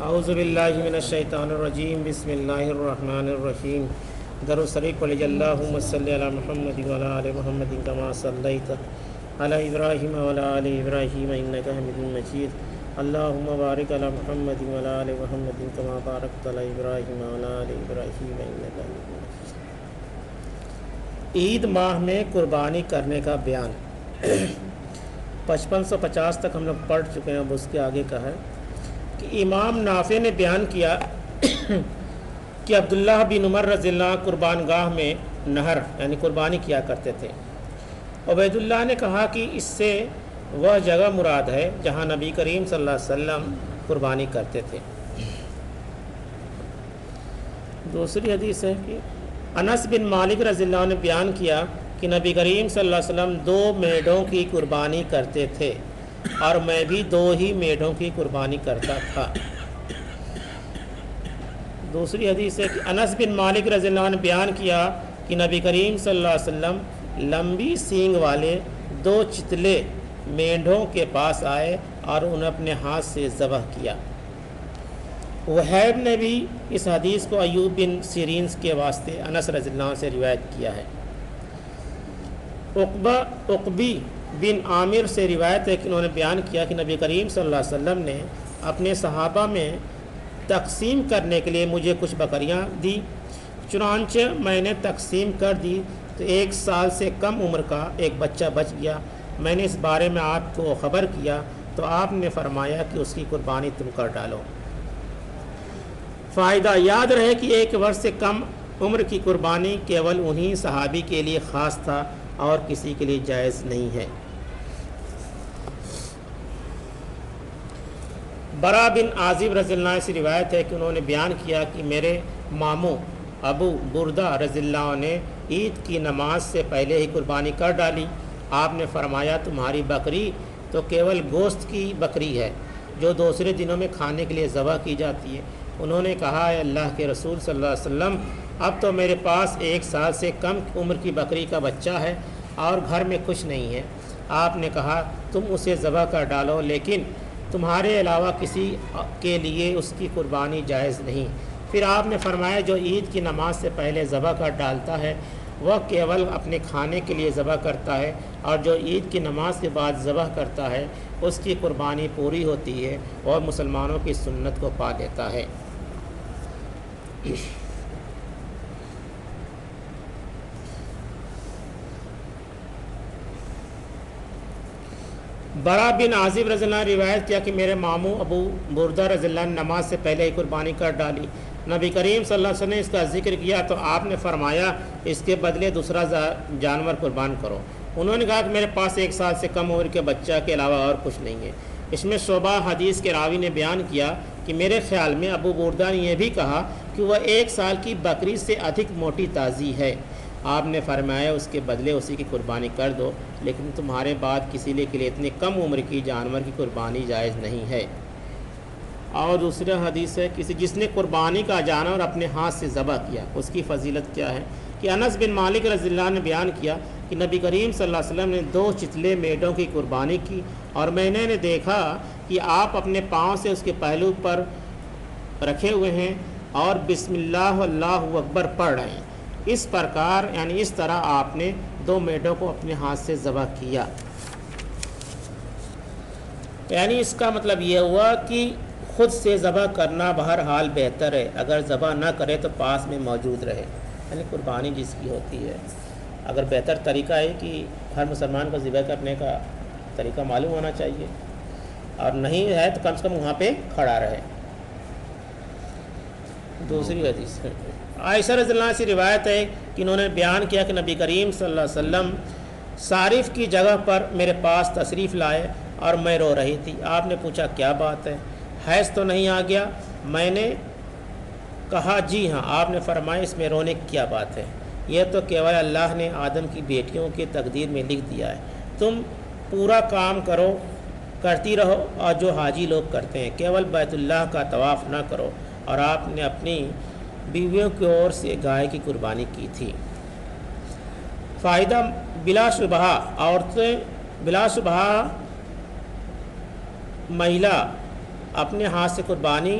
اعوذ باللہ من الشیطان الرجیم بسم اللہ الرحمن الرحیم درود شریف پڑھیے اللہم صلی علی محمد وعلی آل محمد کما صلیت علی ابراہیم وعلی آل ابراہیم انک حمید مجید اللہم بارک علی محمد وعلی آل محمد کما بارکت علی ابراہیم وعلی آل ابراہیم انک حمید مجید۔ عید ماہ میں قربانی کرنے کا بیان 5550 تک ہم لوگ پڑھ چکے ہیں۔ اب اس کے آگے کا ہے کہ امام نافع نے بیان کیا کہ عبداللہ بن عمر رضی اللہ عنہ قربان گاہ میں نہر یعنی قربانی کیا کرتے تھے۔ عبید اللہ نے کہا کہ اس سے وہ جگہ مراد ہے جہاں نبی کریم صلی اللہ علیہ وسلم قربانی کرتے تھے۔ دوسری حدیث ہے کہ انس بن مالک رضی اللہ عنہ نے بیان کیا کہ نبی کریم صلی اللہ علیہ وسلم 2 میڑوں کی قربانی کرتے تھے اور میں بھی 2 ہی میڑوں کی قربانی کرتا تھا۔ دوسری حدیث ہے کہ انس بن مالک رضی اللہ عنہ نے بیان کیا کہ نبی کریم صلی اللہ علیہ وسلم لمبی سینگ والے 2 چتلے مینڈھوں کے پاس آئے اور انہیں اپنے ہاتھ سے ذبح کیا۔ وہیب نے بھی اس حدیث کو ایوب بن سیرین کے واسطے انس رضی اللہ عنہ سے روایت کیا ہے۔ عقبی بن عامر سے روایت ہے کہ انہوں نے بیان کیا کہ نبی کریم صلی اللہ علیہ وسلم نے اپنے صحابہ میں تقسیم کرنے کے لیے مجھے کچھ بکریاں دی، چنانچہ میں نے تقسیم کر دی تو 1 سال سے کم عمر کا ایک بچہ بچ گیا۔ میں نے اس بارے میں آپ کو خبر کیا تو آپ نے فرمایا کہ اس کی قربانی تم کر ڈالو۔ فائدہ یاد رہے کہ 1 برس سے کم عمر کی قربانی کیول انہی صحابی کے لیے خاص تھا اور کسی کے لیے جائز نہیں ہے۔ برا بن عازب رضی اللہ عنہ سے روایت ہے کہ انہوں نے بیان کیا کہ میرے ماموں ابو بردہ رضی اللہ عنہ نے عید کی نماز سے پہلے ہی قربانی کر ڈالی۔ آپ نے فرمایا تمہاری بکری تو کیول گوشت کی بکری ہے جو دوسرے دنوں میں کھانے کے لیے ذبح کی جاتی ہے۔ انہوں نے کہا اے اللہ کے رسول صلی اللہ علیہ وسلم اب تو میرے پاس 1 سال سے کم عمر کی بکری کا بچہ ہے اور گھر میں کچھ نہیں ہے۔ آپ نے کہا تم اسے ذبح کر ڈالو لیکن تمہارے علاوہ کسی کے لیے اس کی قربانی جائز نہیں۔ پھر آپ نے فرمایا جو عید کی نماز سے پہلے ذبح کر ڈالتا ہے وہ کیول اپنے کھانے کے لیے ذبح کرتا ہے اور جو عید کی نماز کے بعد ذبح کرتا ہے اس کی قربانی پوری ہوتی ہے اور مسلمانوں کی سنت کو پا لیتا ہے۔ برا بن عازب رضی اللہ عنہ نے روایت کیا کہ میرے ماموں ابو بردہ رضی اللہ عنہ نماز سے پہلے ہی قربانی کر ڈالی۔ نبی کریم صلی اللہ علیہ وسلم نے اس کا ذکر کیا تو آپ نے فرمایا اس کے بدلے دوسرا جانور قربان کرو۔ انہوں نے کہا کہ میرے پاس 1 سال سے کم عمر کے بچہ کے علاوہ اور کچھ نہیں ہے۔ اس میں شعبہ حدیث کے راوی نے بیان کیا کہ میرے خیال میں ابو بردہ نے یہ بھی کہا کہ وہ 1 سال کی بکری سے ادھک موٹی تازی ہے۔ آپ نے فرمایا اس کے بدلے اسی کی قربانی کر دو لیکن تمہارے بعد کسی کے لیے اتنے کم عمر کی جانور کی قربانی جائز نہیں ہے۔ اور دوسرا حدیث ہے کہ جس نے قربانی کا جانور اپنے ہاتھ سے ذبح کیا اس کی فضیلت کیا ہے کہ انس بن مالک رضی اللہ عنہ نے بیان کیا کہ نبی کریم صلی اللہ علیہ وسلم نے 2 چتلے میڑوں کی قربانی کی اور میں نے دیکھا کہ آپ اپنے پاؤں سے اس کے پہلو پر رکھے ہوئے ہیں اور بسم اللہ اللہ اکبر پڑھ رہے ہیں۔ اس پرکار یعنی اس طرح آپ نے 2 میڑوں کو اپنے ہاتھ سے ذبح کیا۔ یعنی اس کا مطلب یہ ہوا کہ خود سے ذبح کرنا بہرحال بہتر ہے، اگر ذبح نہ کرے تو پاس میں موجود رہے، یعنی قربانی جس کی ہوتی ہے۔ اگر بہتر طریقہ ہے کہ ہر مسلمان کو ذبح کرنے کا طریقہ معلوم ہونا چاہیے اور نہیں ہے تو کم سے کم وہاں پہ کھڑا رہے۔ دوسری حدیث عائشہ رضی اللہ عنہ سے روایت ہے کہ انہوں نے بیان کیا کہ نبی کریم صلی اللہ علیہ وسلم صارف کی جگہ پر میرے پاس تشریف لائے اور میں رو رہی تھی۔ آپ نے پوچھا کیا بات ہے، حیض تو نہیں آ گیا؟ میں نے کہا جی ہاں۔ آپ نے فرمایا اس میں رونے کی کیا بات ہے، یہ تو کیول اللہ نے آدم کی بیٹیوں کی تقدیر میں لکھ دیا ہے۔ تم پورا کام کرتی رہو اور جو حاجی لوگ کرتے ہیں، کیول بیت اللہ کا طواف نہ کرو۔ اور آپ نے اپنی بیویوں کی اور سے گائے کی قربانی کی تھی۔ فائدہ بلا شبہ عورتیں بلا شبہ مہیلا اپنے ہاتھ سے قربانی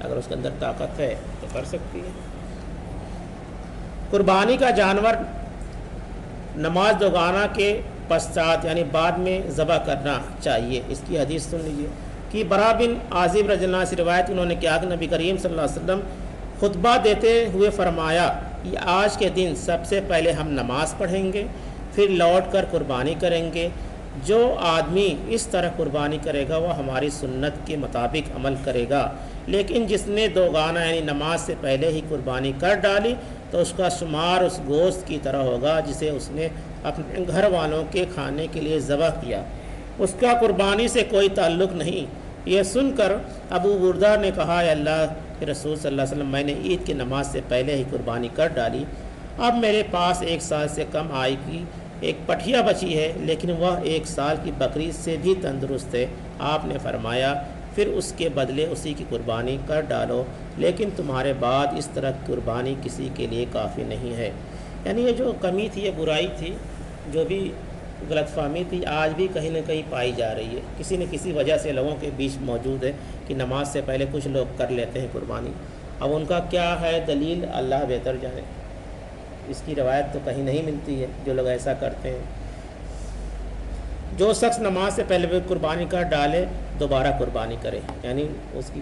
اگر اس کے اندر طاقت ہے تو کر سکتی ہے۔ قربانی کا جانور نماز دوگانہ کے پشچات یعنی بعد میں ذبح کرنا چاہیے۔ اس کی حدیث سن لیجیے کہ برا بن عازب رضی اللہ عنہ سے روایت انہوں نے کہا کہ نبی کریم صلی اللہ علیہ وسلم خطبہ دیتے ہوئے فرمایا کہ آج کے دن سب سے پہلے ہم نماز پڑھیں گے، پھر لوٹ کر قربانی کریں گے۔ جو آدمی اس طرح قربانی کرے گا وہ ہماری سنت کے مطابق عمل کرے گا، لیکن جس نے دوگانہ یعنی نماز سے پہلے ہی قربانی کر ڈالی تو اس کا شمار اس گوشت کی طرح ہوگا جسے اس نے اپنے گھر والوں کے کھانے کے لیے ذبح کیا، اس کا قربانی سے کوئی تعلق نہیں۔ یہ سن کر ابو بردہ نے کہا، اے اللہ کے رسول صلی اللہ علیہ وسلم، میں نے عید کی نماز سے پہلے ہی قربانی کر ڈالی، اب میرے پاس 1 سال سے کم آئی کی ایک پٹھیا بچی ہے، لیکن وہ 1 سال کی بکری سے بھی تندرست ہے۔ آپ نے فرمایا پھر اس کے بدلے اسی کی قربانی کر ڈالو، لیکن تمہارے بعد اس طرح قربانی کسی کے لیے کافی نہیں ہے۔ یعنی یہ جو کمی تھی، یہ برائی تھی، جو بھی غلط فہمی تھی، آج بھی کہیں نہ کہیں پائی جا رہی ہے، کسی نہ کسی وجہ سے لوگوں کے بیچ موجود ہے کہ نماز سے پہلے کچھ لوگ کر لیتے ہیں قربانی۔ اب ان کا کیا ہے دلیل، اللہ بہتر جانے، اس کی روایت تو کہیں نہیں ملتی ہے جو لوگ ایسا کرتے ہیں۔ جو شخص نماز سے پہلے قربانی کر ڈالے دوبارہ قربانی کرے، یعنی اس کی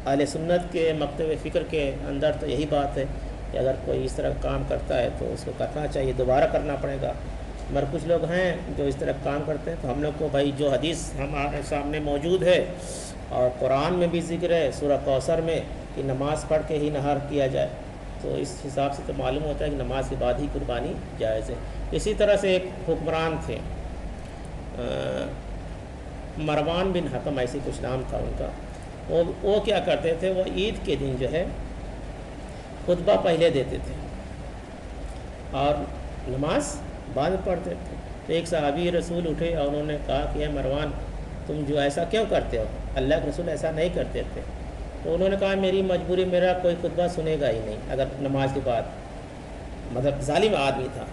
اہل سنت کے مکتب فکر کے اندر تو یہی بات ہے کہ اگر کوئی اس طرح کام کرتا ہے تو اس کو کرنا چاہیے، دوبارہ کرنا پڑے گا۔ مگر کچھ لوگ ہیں جو اس طرح کام کرتے ہیں، تو ہم لوگ کو بھائی جو حدیث ہمارے سامنے موجود ہے اور قرآن میں بھی ذکر ہے سورہ کوثر میں کہ نماز پڑھ کے ہی نہار کیا جائے، تو اس حساب سے تو معلوم ہوتا ہے کہ نماز کے بعد ہی قربانی جائز ہے۔ اسی طرح سے ایک حکمران تھے، مروان بن حکم ایسی کچھ نام تھا ان کا، وہ کیا کرتے تھے، وہ عید کے دن جو ہے خطبہ پہلے دیتے تھے اور نماز بعد میں پڑھتے تھے۔ تو ایک صحابی رسول اٹھے اور انہوں نے کہا کہ اے مروان، تم جو ایسا کیوں کرتے ہو، اللہ کے رسول ایسا نہیں کرتے تھے۔ تو انہوں نے کہا میری مجبوری، میرا کوئی خطبہ سنے گا ہی نہیں اگر نماز کے بعد، مطلب ظالم آدمی تھا،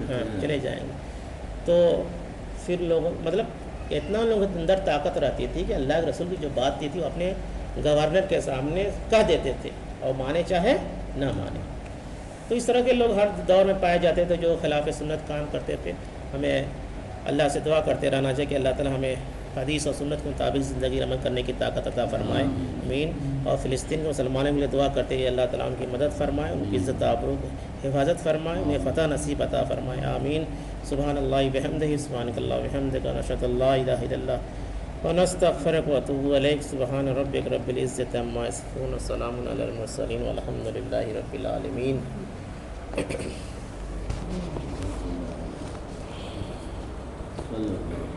ہاں چلے جائیں گے۔ تو پھر لوگوں مطلب اتنا لوگوں کے اندر طاقت رہتی تھی کہ اللہ کے رسول کی جو بات تھی وہ اپنے گورنر کے سامنے کہہ دیتے تھے، اور مانے چاہے نہ مانے۔ تو اس طرح کے لوگ ہر دور میں پائے جاتے تھے جو خلاف سنت کام کرتے تھے۔ ہمیں اللہ سے دعا کرتے رہنا چاہیے کہ اللہ تعالیٰ ہمیں حدیث اور سنت کے مطابق زندگی عمل کرنے کی طاقت عطا فرمائے، آمین۔ اور فلسطین کے مسلمانوں کے لیے دعا کرتے ہیں اللہ تعالیٰ ان کی مدد فرمائے، ان کی عزت آبرو حفاظت فرمائے، انہیں فتح نصیب عطا فرمائے، آمین۔ سبحان اللہ بحمدہ، سبحانک اللہ بحمدک، نشہد ان لا الہ الا اللہ ونستغفرک ونتوب الیک۔ سبحان ربک رب العزۃ عما یصفون، وسلام علی المرسلین، والحمد للہ رب العالمین۔ اللہ